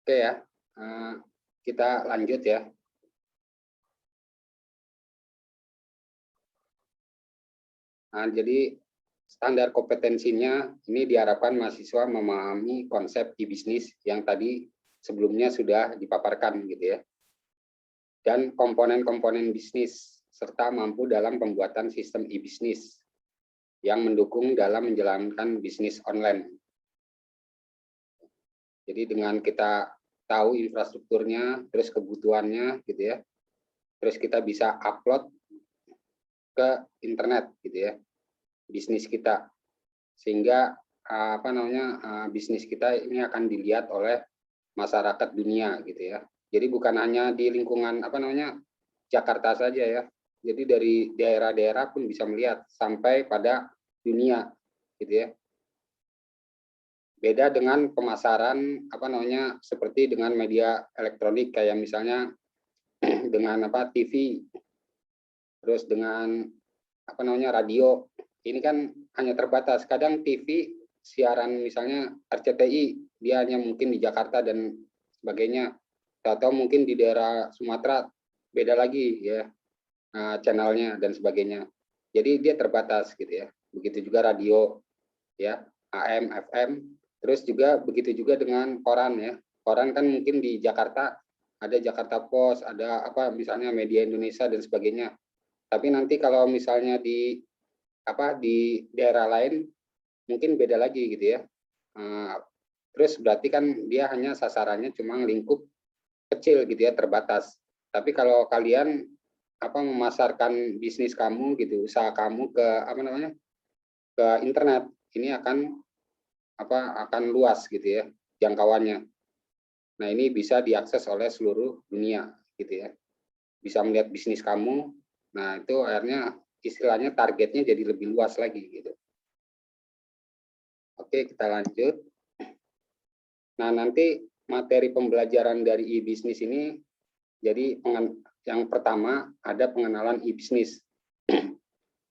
Oke ya, kita lanjut ya. Nah, jadi standar kompetensinya ini diharapkan mahasiswa memahami konsep e-bisnis yang tadi sebelumnya sudah dipaparkan gitu ya. Dan komponen-komponen bisnis serta mampu dalam pembuatan sistem e-bisnis yang mendukung dalam menjalankan bisnis online. Jadi dengan kita tahu infrastrukturnya, terus kebutuhannya gitu ya. Terus kita bisa upload ke internet gitu ya. Bisnis kita, sehingga bisnis kita ini akan dilihat oleh masyarakat dunia gitu ya. Jadi bukan hanya di lingkungan Jakarta saja ya. Jadi dari daerah-daerah pun bisa melihat sampai pada dunia gitu ya. Beda dengan pemasaran seperti dengan media elektronik kayak misalnya dengan TV, terus dengan radio. Ini kan hanya terbatas. Kadang TV siaran misalnya RCTI dia hanya mungkin di Jakarta dan sebagainya, atau mungkin di daerah Sumatera beda lagi ya channelnya dan sebagainya. Jadi dia terbatas gitu ya. Begitu juga radio ya, AM, FM. Terus juga begitu juga dengan koran ya. Koran kan mungkin di Jakarta ada Jakarta Post, ada misalnya Media Indonesia dan sebagainya. Tapi nanti kalau misalnya di daerah lain mungkin beda lagi gitu ya. Terus berarti kan dia hanya sasarannya cuma lingkup kecil gitu ya, terbatas. Tapi kalau kalian memasarkan bisnis kamu gitu, usaha kamu ke ke internet, ini akan luas gitu ya jangkauannya. Nah, ini bisa diakses oleh seluruh dunia gitu ya. Bisa melihat bisnis kamu. Nah, itu akhirnya istilahnya targetnya jadi lebih luas lagi gitu. Oke, kita lanjut. Nah, nanti materi pembelajaran dari e-bisnis ini, jadi yang pertama ada pengenalan e-bisnis.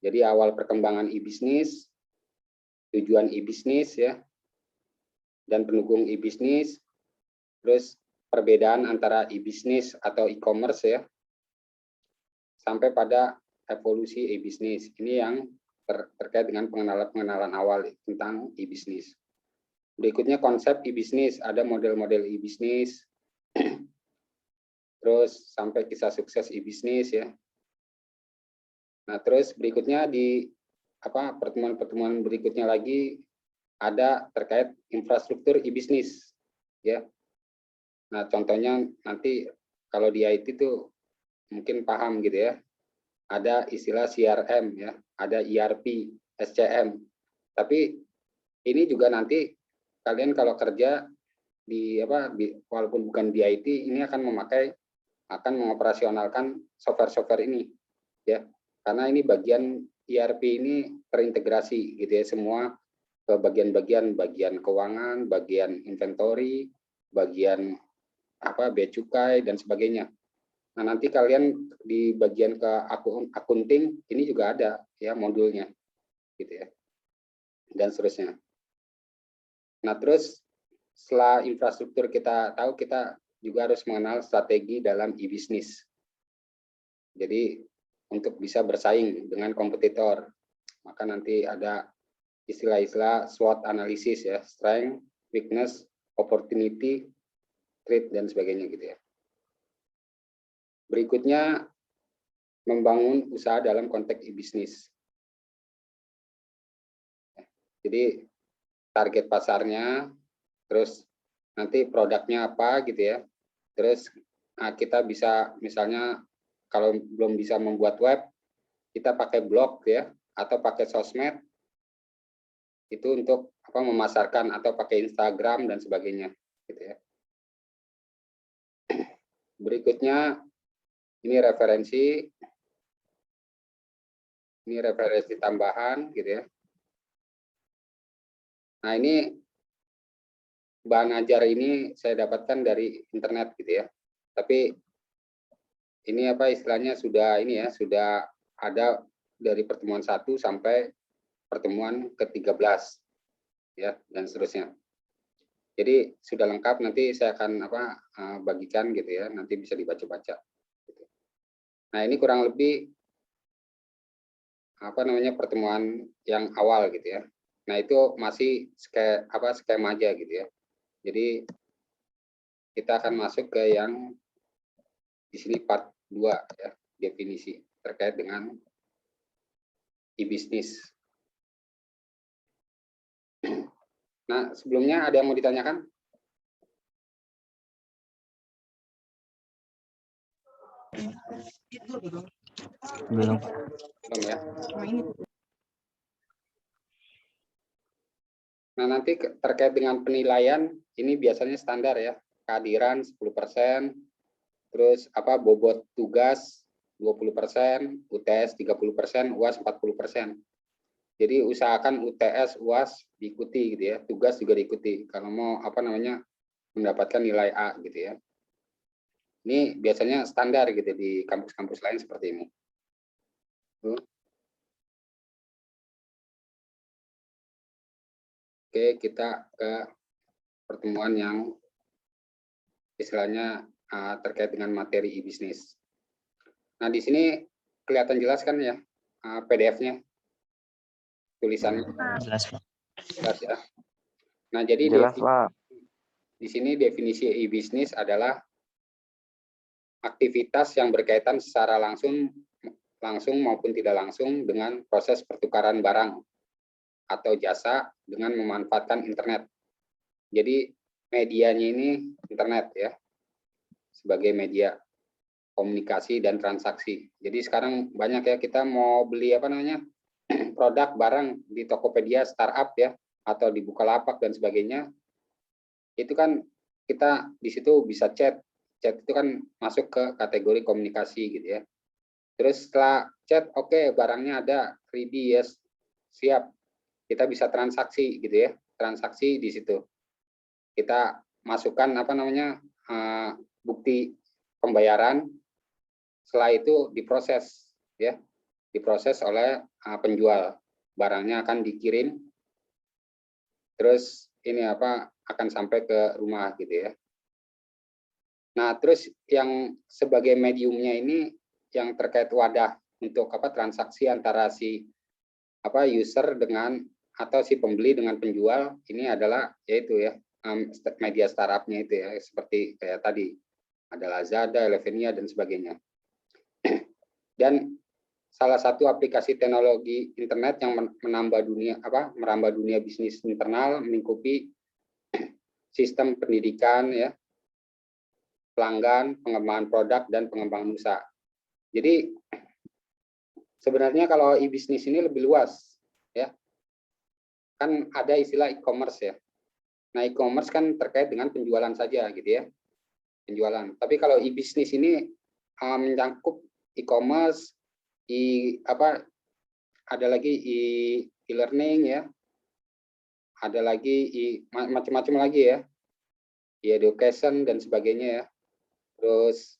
Jadi awal perkembangan e-bisnis, tujuan e-bisnis ya, dan pendukung e-bisnis, terus perbedaan antara e-bisnis atau e-commerce ya, sampai pada evolusi e-bisnis. Ini yang terkait dengan pengenalan awal tentang e-bisnis. Berikutnya konsep e-bisnis, ada model-model e-bisnis, terus sampai kisah sukses e-bisnis ya. Nah, terus berikutnya di pertemuan-pertemuan berikutnya lagi ada terkait infrastruktur e-bisnis ya. Nah, contohnya nanti kalau di IT itu mungkin paham gitu ya. Ada istilah CRM ya, ada ERP, SCM. Tapi ini juga nanti kalian kalau kerja walaupun bukan di IT, ini akan mengoperasionalkan software-software ini ya. Karena ini bagian ERP ini terintegrasi gitu ya, semua ke bagian keuangan, bagian inventory, bagian bea cukai dan sebagainya. Nah, nanti kalian di bagian ke akunting ini juga ada ya modulnya gitu ya. Dan seterusnya. Nah, terus setelah infrastruktur kita tahu, kita juga harus mengenal strategi dalam e-bisnis. Jadi untuk bisa bersaing dengan kompetitor, maka nanti ada istilah-istilah SWOT analisis ya, strength, weakness, opportunity, threat dan sebagainya gitu ya. Berikutnya membangun usaha dalam konteks e-bisnis. Jadi target pasarnya, terus nanti produknya apa gitu ya. Terus kita bisa misalnya kalau belum bisa membuat web, kita pakai blog ya, atau pakai sosmed, itu untuk memasarkan, atau pakai Instagram dan sebagainya gitu ya. Berikutnya ini referensi tambahan gitu ya. Nah, ini bahan ajar ini saya dapatkan dari internet gitu ya. Tapi ini istilahnya sudah sudah ada dari pertemuan 1 sampai pertemuan ke-13 ya, dan seterusnya. Jadi sudah lengkap, nanti saya akan bagikan gitu ya, nanti bisa dibaca-baca. Nah, ini kurang lebih pertemuan yang awal gitu ya. Nah, itu masih skema aja gitu ya. Jadi kita akan masuk ke yang di sini part 2 ya, definisi terkait dengan e-bisnis. Nah, sebelumnya ada yang mau ditanyakan? Belum. Belum ya. Nah, nanti terkait dengan penilaian, ini biasanya standar ya, kehadiran 10%, terus bobot tugas 20%, UTS 30%, UAS 40%. Jadi usahakan UTS, UAS diikuti gitu ya, tugas juga diikuti kalau mau mendapatkan nilai A gitu ya. Ini biasanya standar gitu di kampus-kampus lain seperti ini. Oke, kita ke pertemuan yang istilahnya terkait dengan materi e-bisnis. Nah, di sini kelihatan jelas kan ya PDF-nya, tulisannya. Jelas, Pak. Jelas ya. Nah, jadi jelas, Pak. Di sini definisi e-bisnis adalah aktivitas yang berkaitan secara langsung maupun tidak langsung dengan proses pertukaran barang atau jasa dengan memanfaatkan internet. Jadi medianya ini internet ya, sebagai media komunikasi dan transaksi. Jadi sekarang banyak ya, kita mau beli produk barang di Tokopedia, startup ya, atau di Bukalapak dan sebagainya, itu kan kita di situ bisa chat itu kan masuk ke kategori komunikasi gitu ya. Terus setelah chat, oke, barangnya ada, ready, yes, siap, kita bisa transaksi gitu ya, transaksi di situ kita masukkan bukti pembayaran. Setelah itu diproses ya, diproses oleh penjual, barangnya akan dikirim, terus ini akan sampai ke rumah gitu ya. Nah, terus yang sebagai mediumnya ini yang terkait wadah untuk transaksi antara si user dengan atau si pembeli dengan penjual, ini adalah yaitu ya media startupnya itu ya, seperti kayak tadi ada Lazada, Elevenia dan sebagainya. Dan salah satu aplikasi teknologi internet yang merambah dunia bisnis internal, melingkupi sistem pendidikan ya, pelanggan, pengembangan produk, dan pengembangan usaha. Jadi sebenarnya kalau e-bisnis ini lebih luas ya. Kan ada istilah e-commerce ya. Nah, e-commerce kan terkait dengan penjualan saja gitu ya. Penjualan. Tapi kalau e-bisnis ini mencakup e-commerce, ada lagi e-learning ya. Ada lagi macam-macam lagi ya. E-education dan sebagainya ya. Terus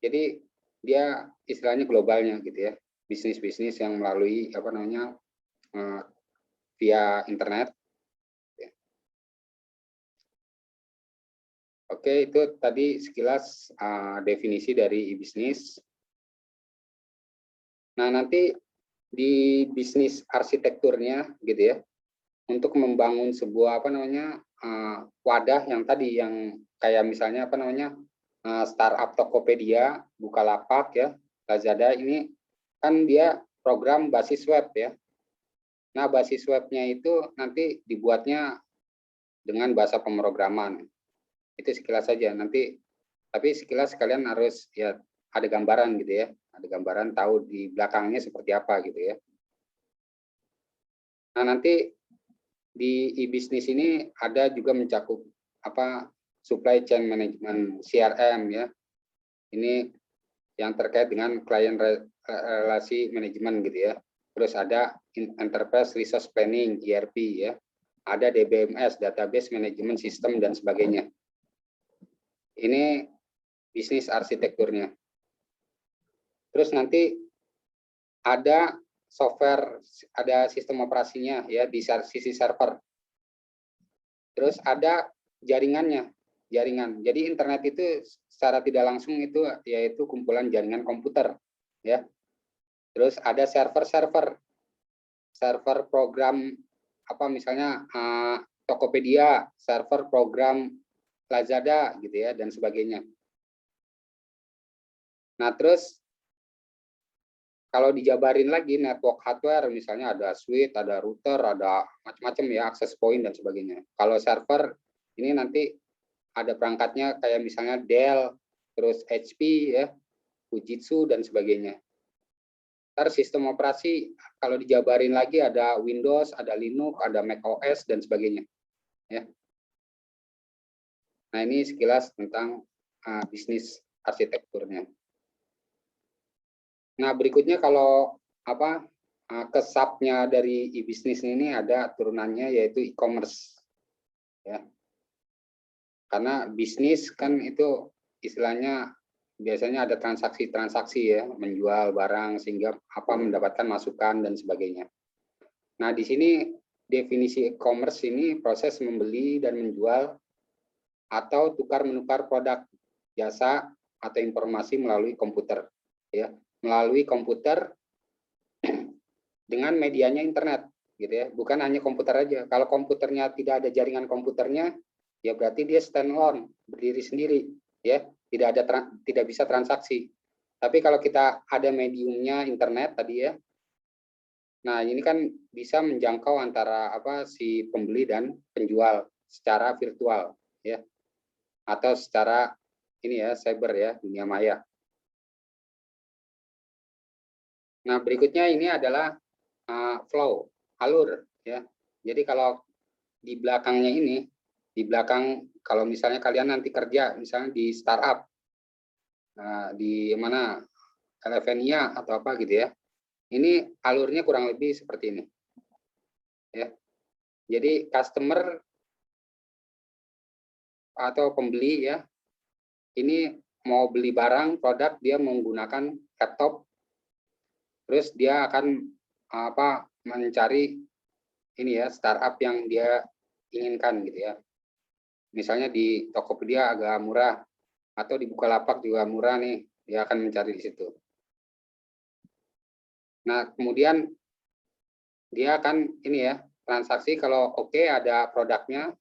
jadi dia istilahnya globalnya gitu ya, bisnis-bisnis yang melalui via internet. Oke, itu tadi sekilas definisi dari e-bisnis. Nah, nanti di bisnis arsitekturnya gitu ya, untuk membangun sebuah wadah yang tadi yang kayak misalnya startup Tokopedia, Bukalapak ya, Lazada, ini kan dia program basis web ya. Nah, basis webnya itu nanti dibuatnya dengan bahasa pemrograman. Itu sekilas saja. Nanti tapi sekilas kalian harus ya ada gambaran gitu ya. Ada gambaran tahu di belakangnya seperti apa gitu ya. Nah, nanti di e-bisnis ini ada juga mencakup supply chain management, CRM ya. Ini yang terkait dengan klien relasi manajemen gitu ya. Terus ada enterprise resource planning, ERP ya. Ada DBMS, database management system dan sebagainya. Ini bisnis arsitekturnya. Terus nanti ada software, ada sistem operasinya ya di sisi server. Terus ada jaringannya, jaringan. Jadi internet itu secara tidak langsung itu yaitu kumpulan jaringan komputer, ya. Terus ada server program apa misalnya Tokopedia, server program Lazada gitu ya dan sebagainya. Nah, terus kalau dijabarin lagi network hardware misalnya ada switch, ada router, ada macam-macam ya, access point dan sebagainya. Kalau server ini nanti ada perangkatnya kayak misalnya Dell, terus HP ya, Fujitsu dan sebagainya. Ntar sistem operasi kalau dijabarin lagi ada Windows, ada Linux, ada macOS dan sebagainya. Ya. Nah, ini sekilas tentang bisnis arsitekturnya. Nah, berikutnya kalau apa kesabnya dari e-bisnis ini ada turunannya yaitu e-commerce. Ya. Karena bisnis kan itu istilahnya biasanya ada transaksi-transaksi ya, menjual barang sehingga apa mendapatkan masukan dan sebagainya. Nah, di sini definisi e-commerce ini proses membeli dan menjual atau tukar-menukar produk, jasa atau informasi melalui komputer ya. Melalui komputer dengan medianya internet gitu ya. Bukan hanya komputer aja. Kalau komputernya tidak ada jaringan komputernya, ya berarti dia stand alone, berdiri sendiri ya. Tidak bisa transaksi. Tapi kalau kita ada mediumnya internet tadi ya. Nah, ini kan bisa menjangkau antara apa si pembeli dan penjual secara virtual ya. Atau secara ini ya, cyber ya, dunia maya. Nah, berikutnya ini adalah flow, alur ya. Jadi kalau di belakangnya ini, di belakang kalau misalnya kalian nanti kerja misalnya di startup, di mana Elevenia atau apa gitu ya, ini alurnya kurang lebih seperti ini. Ya. Jadi customer atau pembeli ya, ini mau beli barang, produk, dia menggunakan laptop, terus dia akan apa mencari ini ya startup yang dia inginkan gitu ya. Misalnya di Tokopedia agak murah atau di Bukalapak juga murah nih, dia akan mencari di situ. Nah, kemudian dia akan ini ya, transaksi kalau oke ada produknya,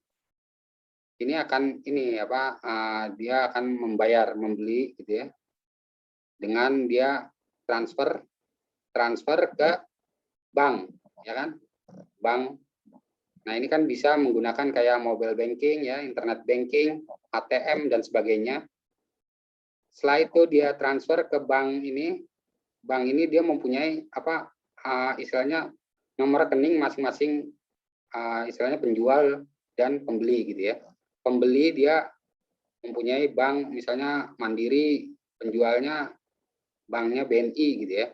ini akan ini apa dia akan membayar membeli gitu ya. Dengan dia transfer ke bank, ya kan? Bank. Nah, ini kan bisa menggunakan kayak mobile banking ya, internet banking, ATM dan sebagainya. Setelah itu dia transfer ke bank ini dia mempunyai apa istilahnya nomor rekening masing-masing istilahnya penjual dan pembeli gitu ya. Pembeli dia mempunyai bank misalnya Mandiri, penjualnya banknya BNI gitu ya.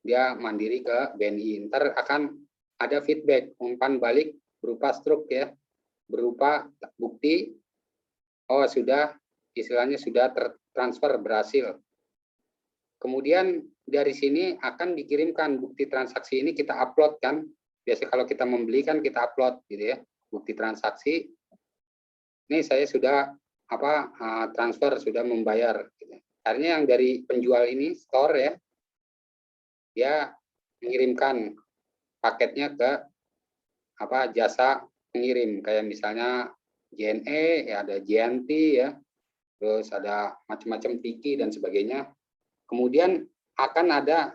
Dia mandiri ke BNI. Ntar akan ada feedback, umpan balik berupa struk ya, berupa bukti, oh sudah, istilahnya sudah tertransfer berhasil. Kemudian dari sini akan dikirimkan bukti transaksi ini kita upload kan, biasanya kalau kita membeli kan kita upload gitu ya, bukti transaksi. Ini saya sudah apa transfer, sudah membayar. Gitu. Akhirnya yang dari penjual ini store ya, dia mengirimkan paketnya ke apa jasa pengirim kayak misalnya JNE ya, ada JNT ya, terus ada macam-macam Tiki dan sebagainya. Kemudian akan ada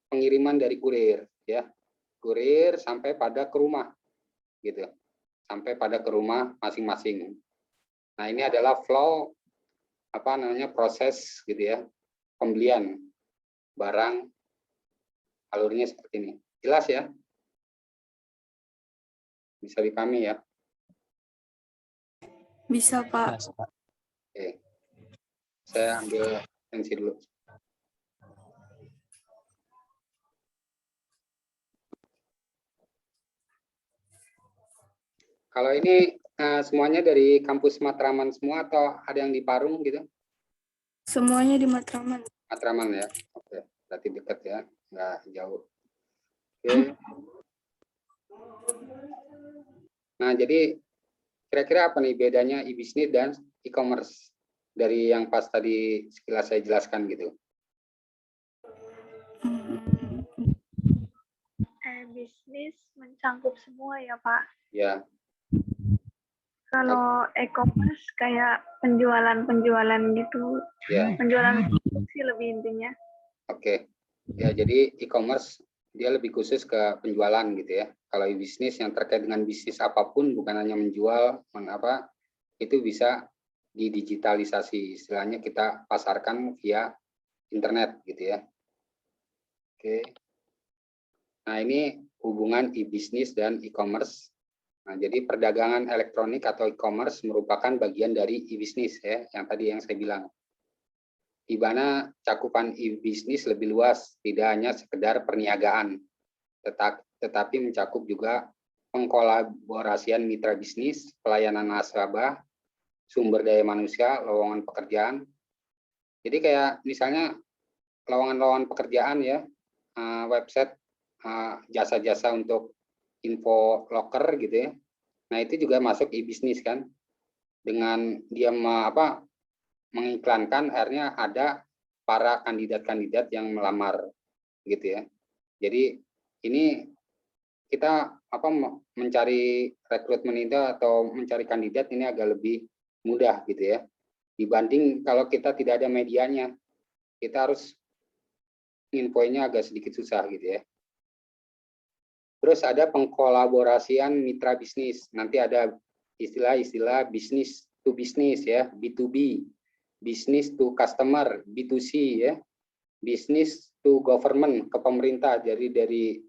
pengiriman dari kurir ya, kurir sampai pada ke rumah gitu, sampai pada ke rumah masing-masing. Nah, ini adalah flow apa namanya proses gitu ya, pembelian barang, alurnya seperti ini. Jelas ya? Bisa dipahami ya? Bisa, Pak. Oke. Saya ambil tensi dulu. Kalau ini semuanya dari kampus Matraman semua atau ada yang di Parung gitu? Semuanya di Matraman. Matraman ya? Oke, berarti dekat ya, nggak jauh. Oke. Nah, jadi Kira-kira apa nih bedanya e-bisnis dan e-commerce dari yang pas tadi sekilas saya jelaskan gitu? Bisnis mencangkup semua ya Pak. Ya, Kalau e-commerce kayak penjualan gitu, ya, penjualan sih lebih intinya. oke. Ya, jadi e-commerce dia lebih khusus ke penjualan gitu ya. Kalau e-bisnis yang terkait dengan bisnis apapun, bukan hanya menjual, itu bisa didigitalisasi. Istilahnya kita pasarkan via internet gitu ya. Oke. Nah, ini hubungan e-bisnis dan e-commerce. Nah, jadi perdagangan elektronik atau e-commerce merupakan bagian dari e-bisnis ya, yang tadi yang saya bilang. Di mana cakupan e-bisnis lebih luas, tidak hanya sekedar perniagaan, tetapi mencakup juga pengkolaborasian mitra bisnis, pelayanan nasabah, sumber daya manusia, lowongan pekerjaan. Jadi kayak misalnya lowongan-lowongan pekerjaan ya, website jasa-jasa untuk info loker gitu ya. Nah, itu juga masuk e-bisnis kan. Dengan dia mengiklankan, akhirnya ada para kandidat-kandidat yang melamar gitu ya. Jadi ini kita mencari rekrutmen itu atau mencari kandidat ini agak lebih mudah gitu ya. Dibanding kalau kita tidak ada medianya, kita harus infonya agak sedikit susah gitu ya. Terus ada pengkolaborasian mitra bisnis. Nanti ada istilah-istilah bisnis to bisnis ya, B2B, bisnis to customer, B2C ya, bisnis to government, ke pemerintah, jadi dari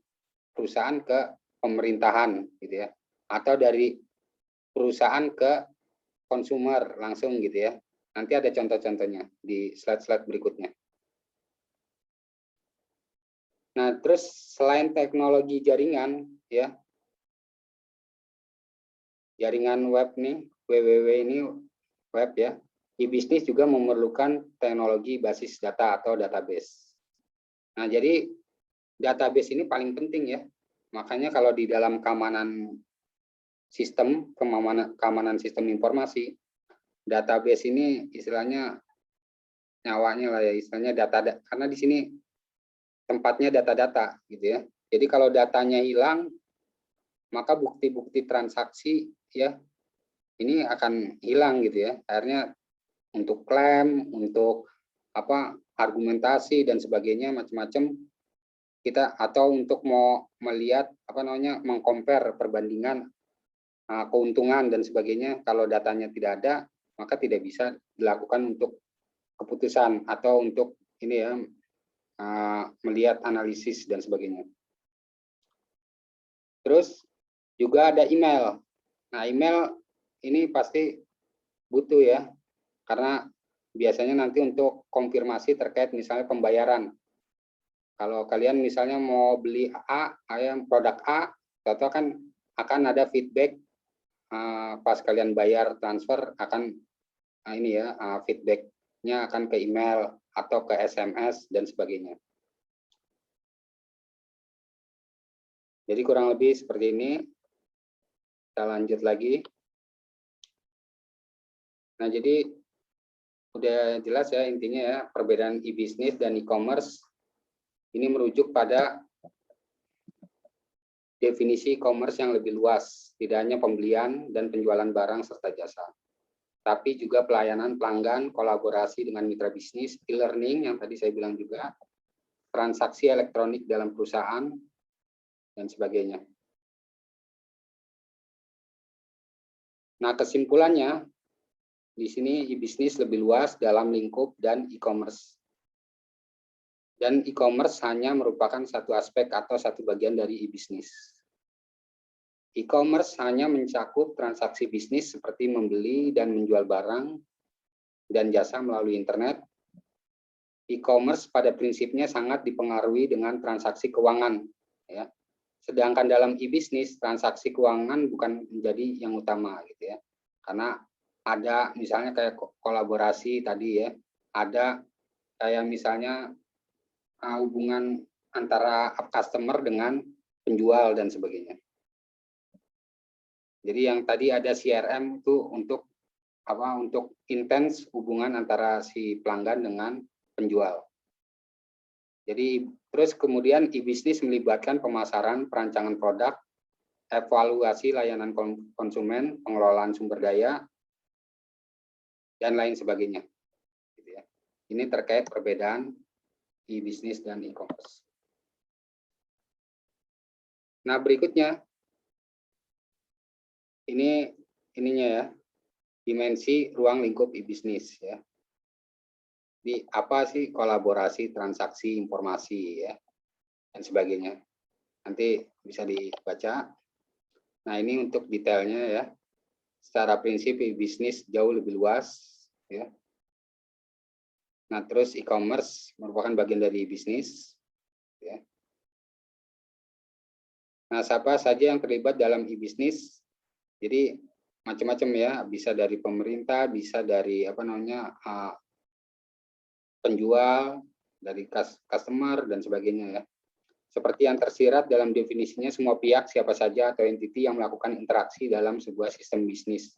perusahaan ke pemerintahan gitu ya. Atau dari perusahaan ke konsumer langsung gitu ya. Nanti ada contoh-contohnya di slide-slide berikutnya. Nah, terus selain teknologi jaringan ya, jaringan web nih, www ini web ya, e-bisnis juga memerlukan teknologi basis data atau database. Nah, jadi database ini paling penting ya. Makanya kalau di dalam keamanan sistem, keamanan sistem informasi, database ini istilahnya nyawanya lah ya, istilahnya data, karena di sini tempatnya data-data gitu ya. Jadi kalau datanya hilang, maka bukti-bukti transaksi ya ini akan hilang gitu ya. Akhirnya untuk klaim, untuk argumentasi dan sebagainya macam-macam kita, atau untuk mau melihat mengcompare perbandingan keuntungan dan sebagainya, kalau datanya tidak ada maka tidak bisa dilakukan untuk keputusan atau untuk ini ya, melihat analisis dan sebagainya. Terus juga ada email. Nah, email ini pasti butuh ya, karena biasanya nanti untuk konfirmasi terkait misalnya pembayaran. Kalau kalian misalnya mau beli produk A, atau kan akan ada feedback pas kalian bayar transfer, akan feedbacknya akan ke email atau ke SMS dan sebagainya. Jadi kurang lebih seperti ini. Kita lanjut lagi. Nah, jadi udah jelas ya intinya ya, perbedaan e-bisnis dan e-commerce ini merujuk pada definisi e-commerce yang lebih luas, tidak hanya pembelian dan penjualan barang serta jasa, tapi juga pelayanan pelanggan, kolaborasi dengan mitra bisnis, e-learning yang tadi saya bilang juga, transaksi elektronik dalam perusahaan, dan sebagainya. Nah, kesimpulannya, di sini e-bisnis lebih luas dalam lingkup dan e-commerce. Dan e-commerce hanya merupakan satu aspek atau satu bagian dari e-bisnis. E-commerce hanya mencakup transaksi bisnis seperti membeli dan menjual barang dan jasa melalui internet. E-commerce pada prinsipnya sangat dipengaruhi dengan transaksi keuangan. Ya. Sedangkan dalam e-bisnis, transaksi keuangan bukan menjadi yang utama gitu ya. Karena ada misalnya kayak kolaborasi tadi ya, ada kayak misalnya hubungan antara customer dengan penjual dan sebagainya. Jadi yang tadi ada CRM itu untuk apa? Untuk intens hubungan antara si pelanggan dengan penjual. Jadi terus kemudian e-bisnis melibatkan pemasaran, perancangan produk, evaluasi layanan konsumen, pengelolaan sumber daya, dan lain sebagainya. Gitu ya. Ini terkait perbedaan e-bisnis dan e-commerce. Nah berikutnya, ininya ya, dimensi ruang lingkup e-bisnis ya. Di apa sih kolaborasi, transaksi, informasi ya, dan sebagainya. Nanti bisa dibaca. Nah ini untuk detailnya ya. Secara prinsip e-bisnis jauh lebih luas ya. Nah terus e-commerce merupakan bagian dari bisnis ya. Nah siapa saja yang terlibat dalam e-bisnis? Jadi macam-macam ya, bisa dari pemerintah, bisa dari apa namanya penjual, dari customer dan sebagainya ya. Seperti yang tersirat dalam definisinya, semua pihak siapa saja atau entiti yang melakukan interaksi dalam sebuah sistem bisnis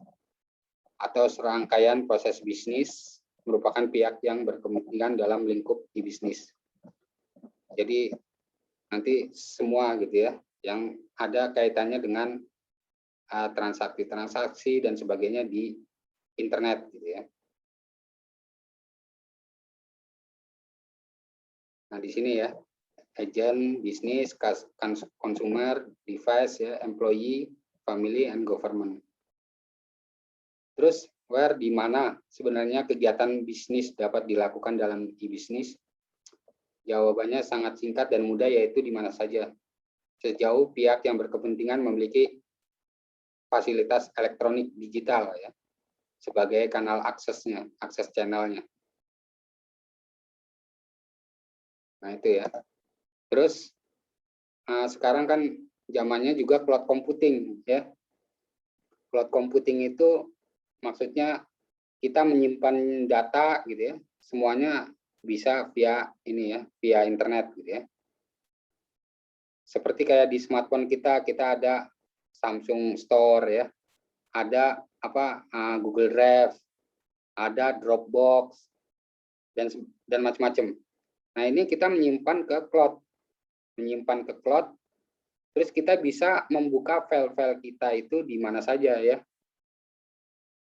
atau serangkaian proses bisnis merupakan pihak yang berkepentingan dalam lingkup e-bisnis. Jadi nanti semua gitu ya, yang ada kaitannya dengan transaksi-transaksi dan sebagainya di internet gitu ya. Nah di sini ya, agent, bisnis, consumer, device ya, employee, family, and government. Terus where, di mana sebenarnya kegiatan bisnis dapat dilakukan dalam e-bisnis? Jawabannya sangat singkat dan mudah, yaitu di mana saja. Sejauh pihak yang berkepentingan memiliki fasilitas elektronik digital ya, sebagai kanal aksesnya, akses channelnya. Nah itu ya. Terus sekarang kan zamannya juga cloud computing ya. Cloud computing itu maksudnya kita menyimpan data gitu ya, semuanya bisa via ini ya, via internet gitu ya. Seperti kayak di smartphone kita ada Samsung Store ya, ada apa Google Drive, ada Dropbox dan macam-macam. Nah ini kita menyimpan ke cloud, terus kita bisa membuka file-file kita itu di mana saja ya.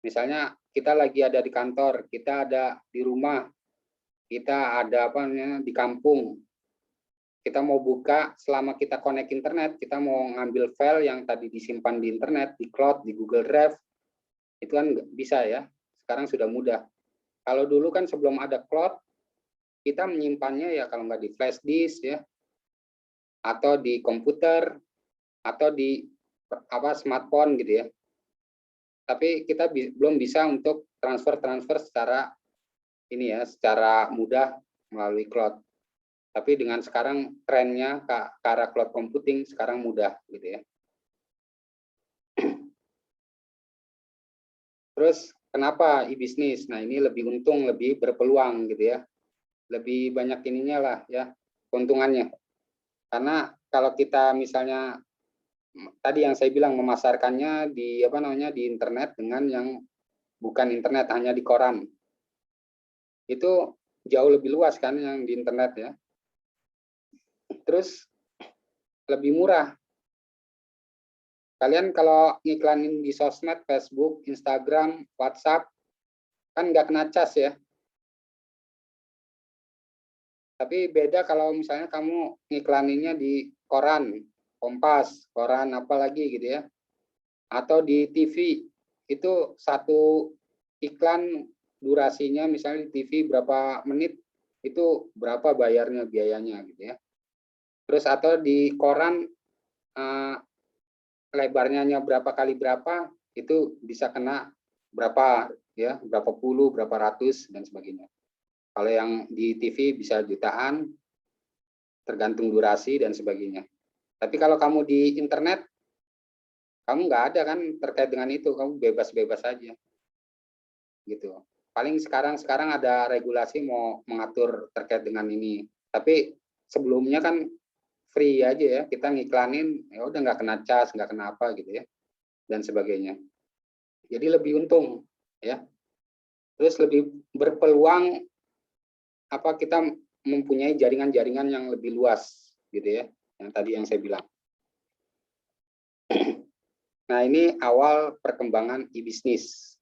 Misalnya kita lagi ada di kantor, kita ada di rumah, kita ada apa namanya di kampung. Kita mau buka, selama kita connect internet, kita mau ngambil file yang tadi disimpan di internet, di cloud, di Google Drive, itu kan bisa ya. Sekarang sudah mudah. Kalau dulu kan sebelum ada cloud, kita menyimpannya ya kalau nggak di flash disk ya, atau di komputer, atau di apa smartphone gitu ya. Tapi kita belum bisa untuk transfer secara ini ya, secara mudah melalui cloud. Tapi dengan sekarang trennya ke arah cloud computing sekarang mudah gitu ya. Terus kenapa e-bisnis? Nah ini lebih untung, lebih berpeluang gitu ya. Lebih banyak ininya lah ya, keuntungannya. Karena kalau kita misalnya tadi yang saya bilang memasarkannya di apa namanya di internet dengan yang bukan internet, hanya di koran. Itu jauh lebih luas kan yang di internet ya. Terus lebih murah. Kalian kalau ngiklanin di sosmed, Facebook, Instagram, WhatsApp, kan nggak kena cas ya. Tapi beda kalau misalnya kamu ngiklaninnya di koran, Kompas, koran apa lagi gitu ya. Atau di TV, itu satu iklan durasinya misalnya di TV berapa menit, itu berapa bayarnya, biayanya gitu ya. Terus atau di koran lebarnya berapa kali berapa, itu bisa kena berapa ya, berapa puluh, berapa ratus dan sebagainya. Kalau yang di TV bisa jutaan, tergantung durasi dan sebagainya. Tapi kalau kamu di internet, kamu nggak ada kan terkait dengan itu, kamu bebas-bebas aja. Gitu. Paling sekarang ada regulasi mau mengatur terkait dengan ini. Tapi sebelumnya kan free aja ya, kita ngiklanin, ya udah nggak kena cas, nggak kena apa gitu ya. dan sebagainya. Jadi lebih untung ya. Terus lebih berpeluang kita mempunyai jaringan-jaringan yang lebih luas gitu ya. Yang tadi yang saya bilang. Nah, ini awal perkembangan e-bisnis.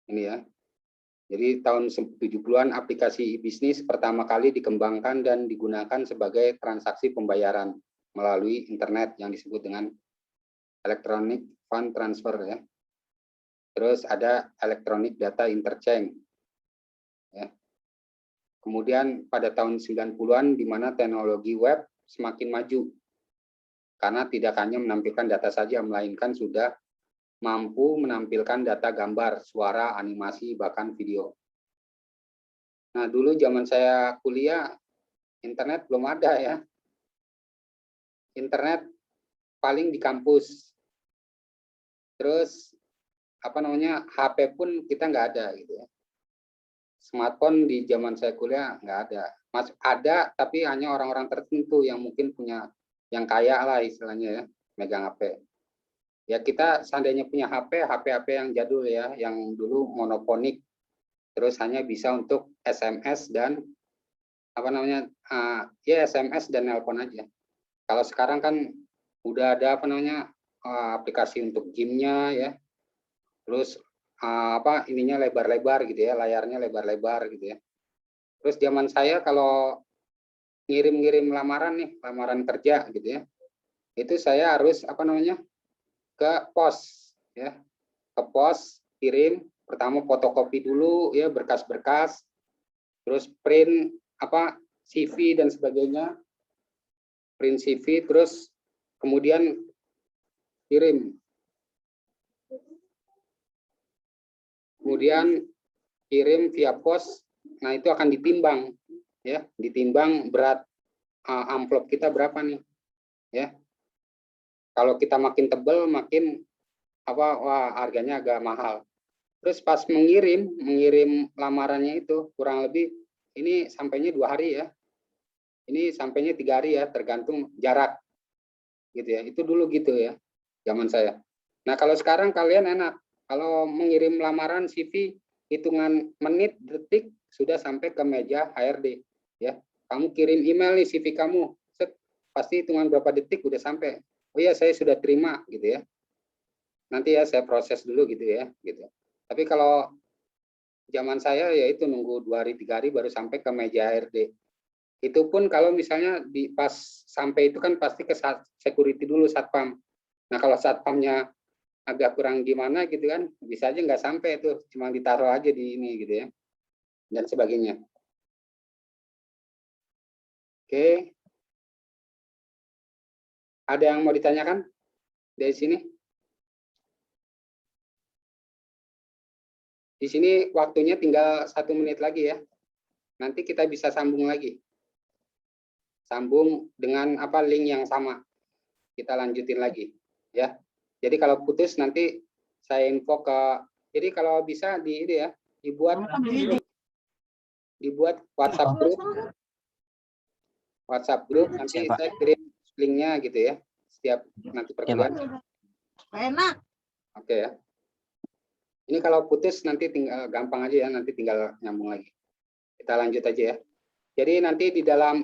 Ini ya. Jadi tahun 70-an aplikasi e-bisnis pertama kali dikembangkan dan digunakan sebagai transaksi pembayaran melalui internet yang disebut dengan electronic fund transfer ya. Terus ada electronic data interchange. Ya. Kemudian pada tahun 90-an di mana teknologi web semakin maju. Karena tidak hanya menampilkan data saja, melainkan sudah mampu menampilkan data gambar, suara, animasi, bahkan video. Nah, dulu zaman saya kuliah, internet belum ada ya. Internet paling di kampus. Terus, HP pun kita nggak ada gitu ya. Smartphone di zaman saya kuliah nggak ada. Ada, tapi hanya orang-orang tertentu yang mungkin punya, yang kaya lah istilahnya ya, megang HP. Ya kita seandainya punya HP yang jadul ya, yang dulu monoponik, terus hanya bisa untuk SMS dan SMS dan nelpon aja. Kalau sekarang kan udah ada aplikasi untuk game-nya ya, terus ininya lebar-lebar gitu ya, layarnya lebar-lebar gitu ya. Terus zaman saya kalau ngirim-ngirim lamaran kerja gitu ya, itu saya harus ke pos ya, ke pos kirim, pertama fotokopi dulu ya berkas-berkas, terus print CV dan sebagainya, print CV, terus kemudian kirim, via pos. Nah itu akan ditimbang ya, ditimbang berat amplop kita berapa nih ya. Kalau kita makin tebal, makin harganya agak mahal. Terus pas mengirim lamarannya itu kurang lebih ini sampainya 2 hari ya. Ini sampainya 3 hari ya, tergantung jarak. Gitu ya. Itu dulu gitu ya, zaman saya. Nah, kalau sekarang kalian enak. Kalau mengirim lamaran CV hitungan menit, detik sudah sampai ke meja HRD ya. Kamu kirim email nih CV kamu, pasti hitungan berapa detik udah sampai. Oh iya, saya sudah terima gitu ya. Nanti ya saya proses dulu gitu ya, gitu. Tapi kalau zaman saya ya itu nunggu 2 hari 3 hari baru sampai ke meja HRD. Itu pun kalau misalnya pas sampai itu kan pasti ke security dulu, satpam. Nah kalau satpamnya agak kurang gimana gitu kan, bisa aja nggak sampai itu, cuma ditaruh aja di ini gitu ya, dan sebagainya. Oke. Ada yang mau ditanyakan dari sini? Di sini waktunya tinggal 1 menit lagi ya. Nanti kita bisa sambung lagi. Sambung dengan link yang sama. Kita lanjutin lagi ya. Jadi kalau putus nanti saya info ke, jadi kalau bisa dibuat WhatsApp grup nanti saya kirim linknya gitu ya. Setiap nanti pertemuan. Enak. Oke ya. Ini kalau putus nanti tinggal gampang aja ya, nanti tinggal nyambung lagi. Kita lanjut aja ya. Jadi nanti di dalam